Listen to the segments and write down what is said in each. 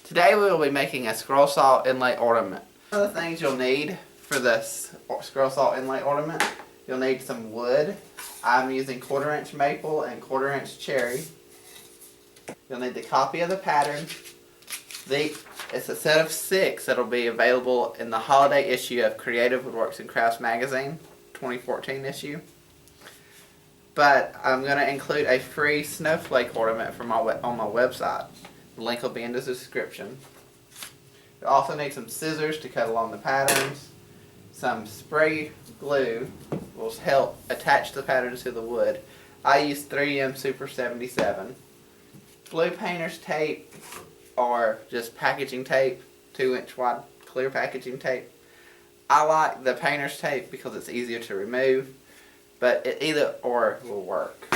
Today we will be making a scroll saw inlay ornament. One of the things you'll need for this scroll saw inlay ornament, you'll need some wood. I'm using 1/4 inch maple and 1/4 inch cherry. You'll need the copy of the pattern. It's a set of 6 that'll be available in the holiday issue of Creative Woodworks and Crafts magazine, 2014 issue. But I'm going to include a free snowflake ornament on my website. The link will be in the description. You'll also need some scissors to cut along the patterns. Some spray glue will help attach the patterns to the wood. I use 3M Super 77. Blue painter's tape or just packaging tape, 2-inch wide clear packaging tape. I like the painter's tape because it's easier to remove, but it either or will work.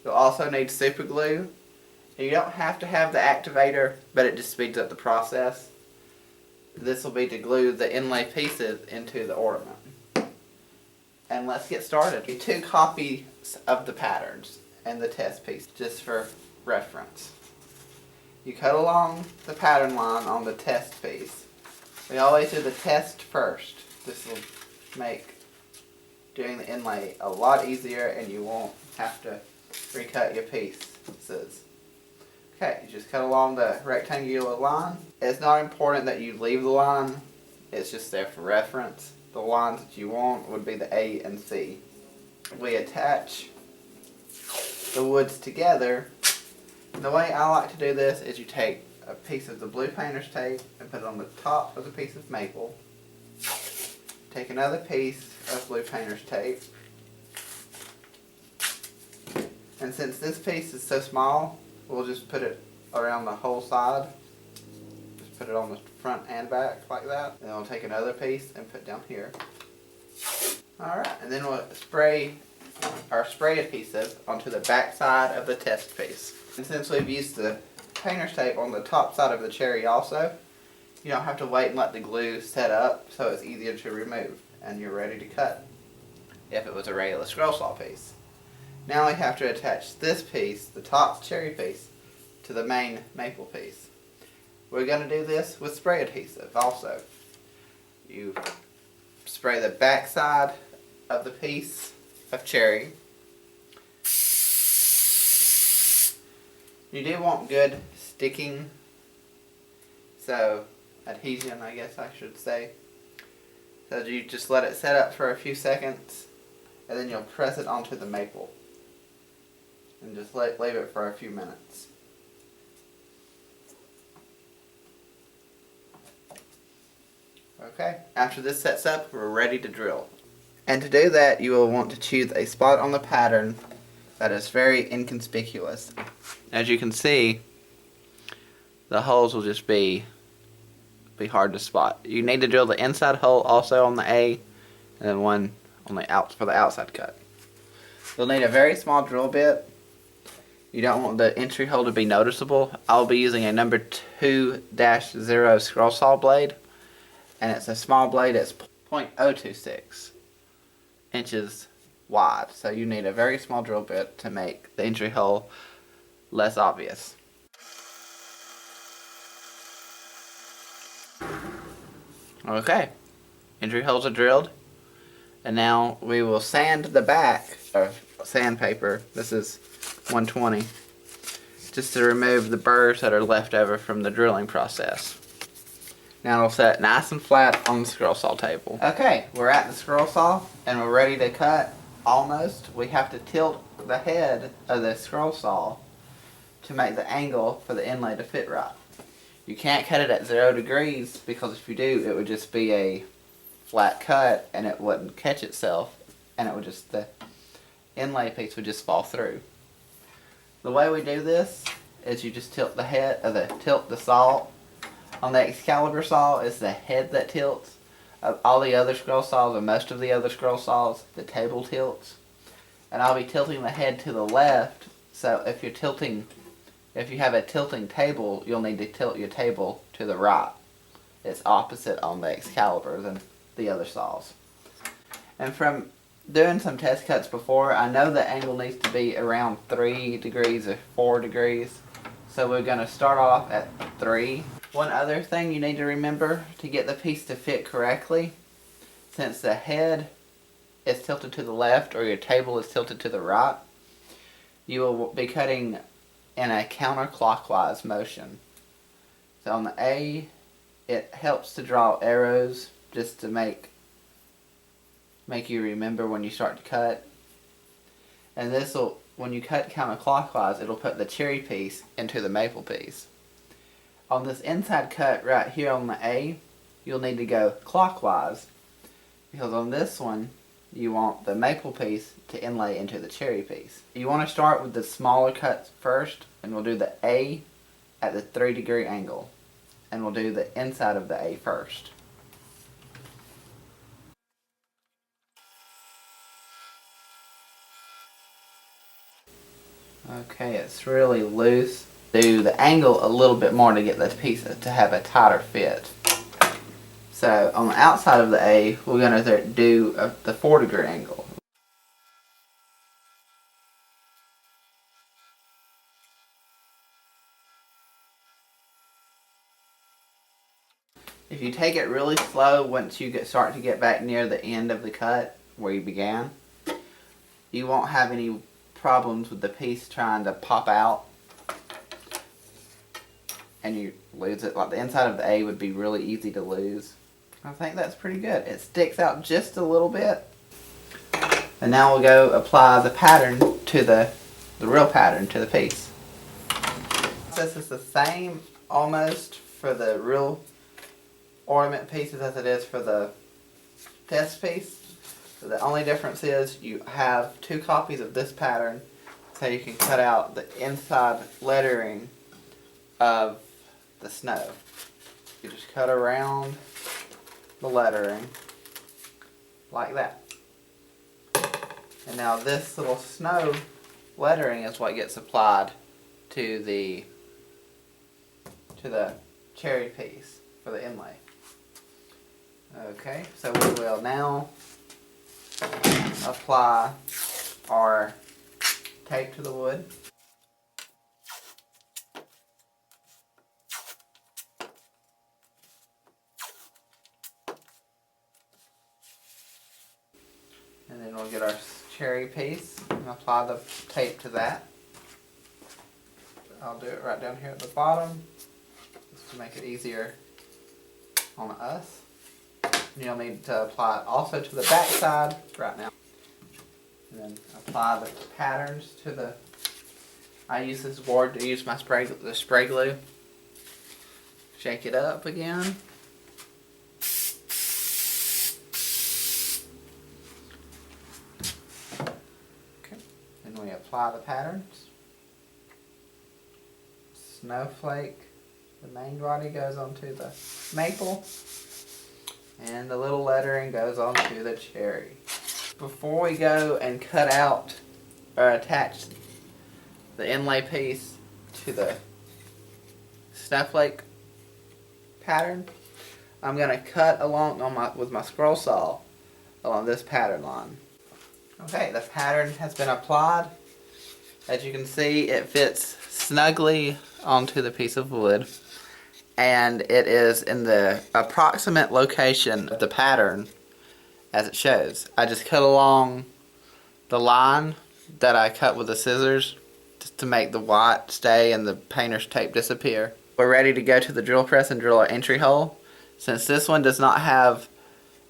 You'll also need super glue. You don't have to have the activator, but it just speeds up the process. This will be to glue the inlay pieces into the ornament. And let's get started. 2 copies of the patterns and the test piece, just for reference. You cut along the pattern line on the test piece. We always do the test first. This will make doing the inlay a lot easier and you won't have to recut your pieces. Okay, you just cut along the rectangular line. It's not important that you leave the line. It's just there for reference. The lines that you want would be the A and C. We attach the woods together. The way I like to do this is you take a piece of the blue painter's tape and put it on the top of the piece of maple. Take another piece of blue painter's tape. And since this piece is so small, we'll just put it around the whole side. Just put it on the front and back like that. And then we'll take another piece and put it down here. Alright, and then we'll spray our spray adhesive onto the back side of the test piece. And since we've used the painter's tape on the top side of the cherry also, you don't have to wait and let the glue set up, so it's easier to remove. And you're ready to cut if it was a regular scroll saw piece. Now we have to attach this piece, the top cherry piece, to the main maple piece. We're going to do this with spray adhesive also. You spray the back side of the piece of cherry. You do want good sticking, so adhesion I guess I should say. So you just let it set up for a few seconds and then you'll press it onto the maple. And just leave it for a few minutes. Okay, after this sets up, we're ready to drill. And to do that, you will want to choose a spot on the pattern that is very inconspicuous. As you can see, the holes will just be hard to spot. You need to drill the inside hole also on the A, and then one on the for the outside cut. You'll need a very small drill bit. You don't want the entry hole to be noticeable. I'll be using a number 2-0 scroll saw blade, and it's a small blade. It's 0.026 inches wide, so you need a very small drill bit to make the entry hole less obvious. Okay, entry holes are drilled, and now we will sand the back of sandpaper. This is 120, just to remove the burrs that are left over from the drilling process. Now it'll set nice and flat on the scroll saw table. Okay, we're at the scroll saw and we're ready to cut. Almost. We have to tilt the head of the scroll saw to make the angle for the inlay to fit right. You can't cut it at 0 degrees because if you do, it would just be a flat cut and it wouldn't catch itself, and it would just, the inlay piece would just fall through. The way we do this is you just tilt the head, tilt the saw. On the Excalibur saw, it's the head that tilts. All the other scroll saws, or most of the other scroll saws, the table tilts. And I'll be tilting the head to the left, so if you have a tilting table, you'll need to tilt your table to the right. It's opposite on the Excalibur than the other saws. And from doing some test cuts before, I know the angle needs to be around 3 degrees or 4 degrees. So we're going to start off at 3. One other thing you need to remember to get the piece to fit correctly, since the head is tilted to the left or your table is tilted to the right, you will be cutting in a counterclockwise motion. So on the A, it helps to draw arrows just to make you remember when you start to cut. And this will, when you cut counterclockwise, it'll put the cherry piece into the maple piece. On this inside cut right here on the A, you'll need to go clockwise, because on this one, you want the maple piece to inlay into the cherry piece. You want to start with the smaller cuts first, and we'll do the A at the 3-degree angle. And we'll do the inside of the A first. Okay, it's really loose. Do the angle a little bit more to get the piece to have a tighter fit. So on the outside of the A, we're going to do the 4-degree angle. If you take it really slow once you start to get back near the end of the cut where you began, you won't have any problems with the piece trying to pop out and you lose it. Like the inside of the A would be really easy to lose. I think that's pretty good. It sticks out just a little bit. And now we'll go apply the pattern to the real pattern to the piece. This is the same almost for the real ornament pieces as it is for the test piece. So the only difference is you have 2 copies of this pattern, so you can cut out the inside lettering of the snow. You just cut around the lettering like that. And now this little snow lettering is what gets applied to the cherry piece for the inlay. Okay, so we will now apply our tape to the wood. And then we'll get our cherry piece and apply the tape to that. I'll do it right down here at the bottom just to make it easier on us. You'll need to apply it also to the back side right now. And then apply the patterns to the... I use this board to use the spray glue. Shake it up again. Okay. Then we apply the patterns. Snowflake, the main body goes onto the maple. And the little lettering goes onto the cherry. Before we go and cut out or attach the inlay piece to the snowflake pattern, I'm going to cut along with my scroll saw along this pattern line. Okay, the pattern has been applied. As you can see, it fits snugly onto the piece of wood. And it is in the approximate location of the pattern as it shows. I just cut along the line that I cut with the scissors just to make the white stay and the painter's tape disappear. We're ready to go to the drill press and drill our entry hole. Since this one does not have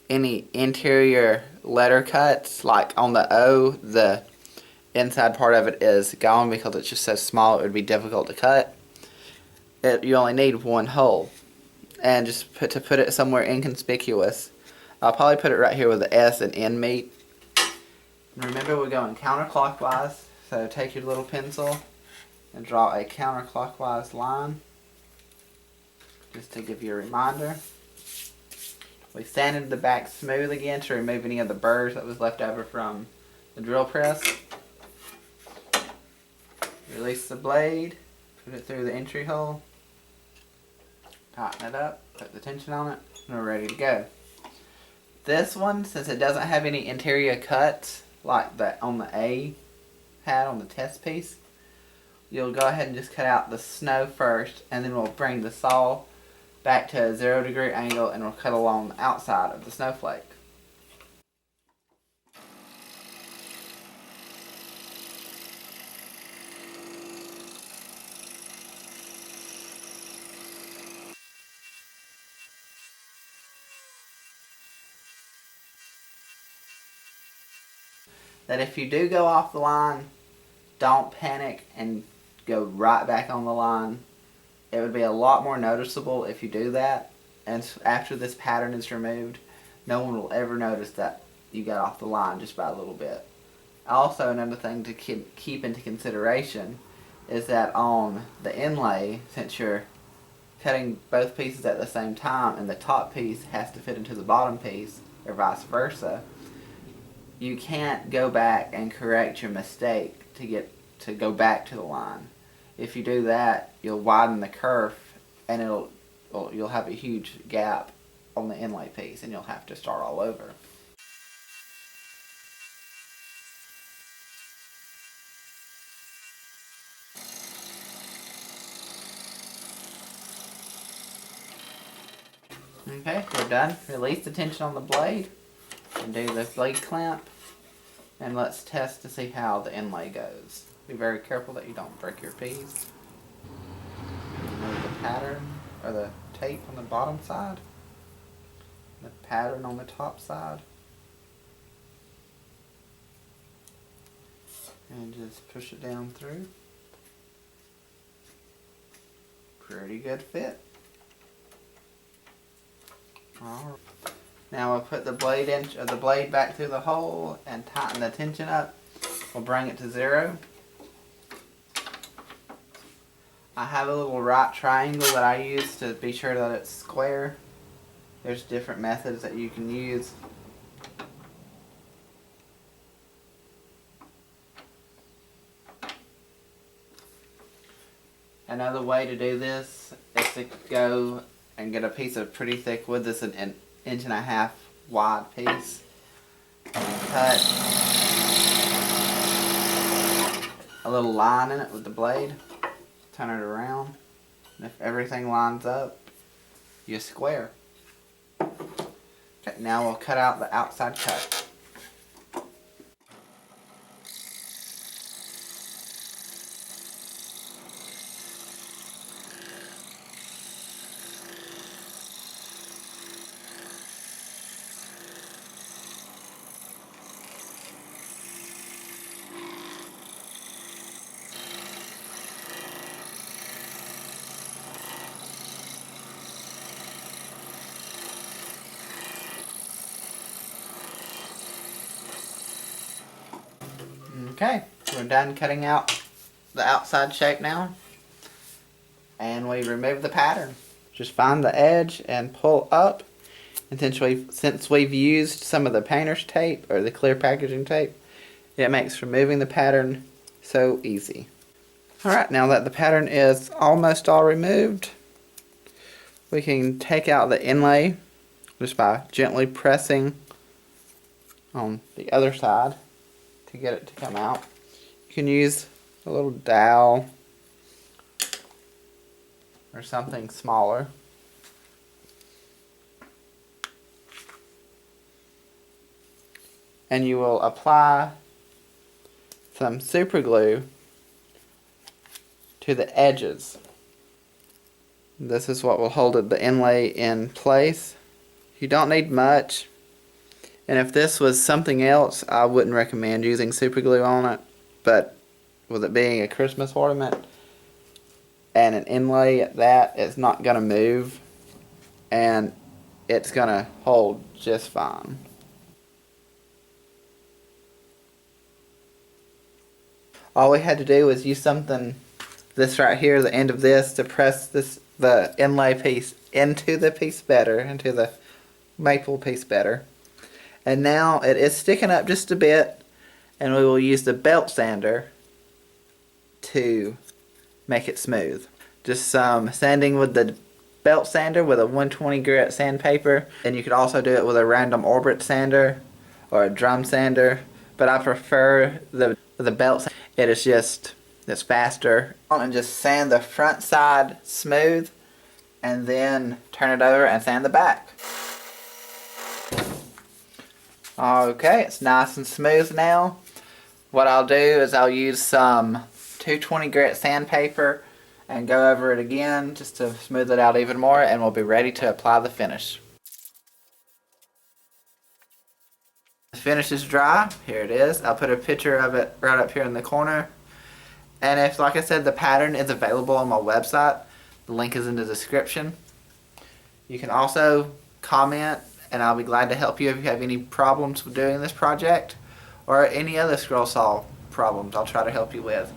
any interior letter cuts, like on the O, the inside part of it is gone because it's just so small it would be difficult to cut. You only need 1 hole, and just to put it somewhere inconspicuous, I'll probably put it right here where the S and N meet. Remember, we're going counterclockwise, so take your little pencil and draw a counterclockwise line, just to give you a reminder. We sanded the back smooth again to remove any of the burrs that was left over from the drill press. Release the blade, put it through the entry hole. Tighten it up, put the tension on it, and we're ready to go. This one, since it doesn't have any interior cuts like that on the A had on the test piece, you'll go ahead and just cut out the snow first, and then we'll bring the saw back to a 0-degree angle and we'll cut along the outside of the snowflake. That if you do go off the line, don't panic and go right back on the line. It would be a lot more noticeable if you do that, and after this pattern is removed, no one will ever notice that you got off the line just by a little bit. Also, another thing to keep into consideration is that on the inlay, since you're cutting both pieces at the same time and the top piece has to fit into the bottom piece, or vice versa, you can't go back and correct your mistake to go back to the line. If you do that, you'll widen the kerf and you'll have a huge gap on the inlay piece and you'll have to start all over. Okay, we're done. Release the tension on the blade and do the blade clamp, and let's test to see how the inlay goes. Be very careful that you don't break your piece. Remove the pattern or the tape on the bottom side, the pattern on the top side, and just push it down through. Pretty good fit. Alright. Now we'll put the blade back through the hole and tighten the tension up. We'll bring it to 0. I have a little right triangle that I use to be sure that it's square. There's different methods that you can use. Another way to do this is to go and get a piece of pretty thick wood that's an 1.5 inch wide piece, and cut a little line in it with the blade. Turn it around, and if everything lines up, you square. Okay, now we'll cut out the outside cut. Okay, we're done cutting out the outside shape now, and we remove the pattern. Just find the edge and pull up, and since we've used some of the painter's tape or the clear packaging tape, it makes removing the pattern so easy. Alright, now that the pattern is almost all removed, we can take out the inlay just by gently pressing on the other side to get it to come out. You can use a little dowel or something smaller. And you will apply some super glue to the edges. This is what will hold the inlay in place. You don't need much. And if this was something else, I wouldn't recommend using super glue on it. But with it being a Christmas ornament and an inlay at that, it's not going to move. And it's going to hold just fine. All we had to do was use something, this right here, the end of this, to press the inlay piece into the piece better, into the maple piece better. And now it is sticking up just a bit, and we will use the belt sander to make it smooth. Just some sanding with the belt sander with a 120 grit sandpaper, and you could also do it with a random orbit sander or a drum sander, but I prefer the belt sander. It is just That's faster. And just sand the front side smooth, and then turn it over and sand the back. Okay, it's nice and smooth now. What I'll do is I'll use some 220 grit sandpaper and go over it again just to smooth it out even more, and we'll be ready to apply the finish. The finish is dry. Here it is. I'll put a picture of it right up here in the corner. And if, like I said, the pattern is available on my website, the link is in the description. You can also comment, and I'll be glad to help you if you have any problems with doing this project or any other scroll saw problems I'll try to help you with.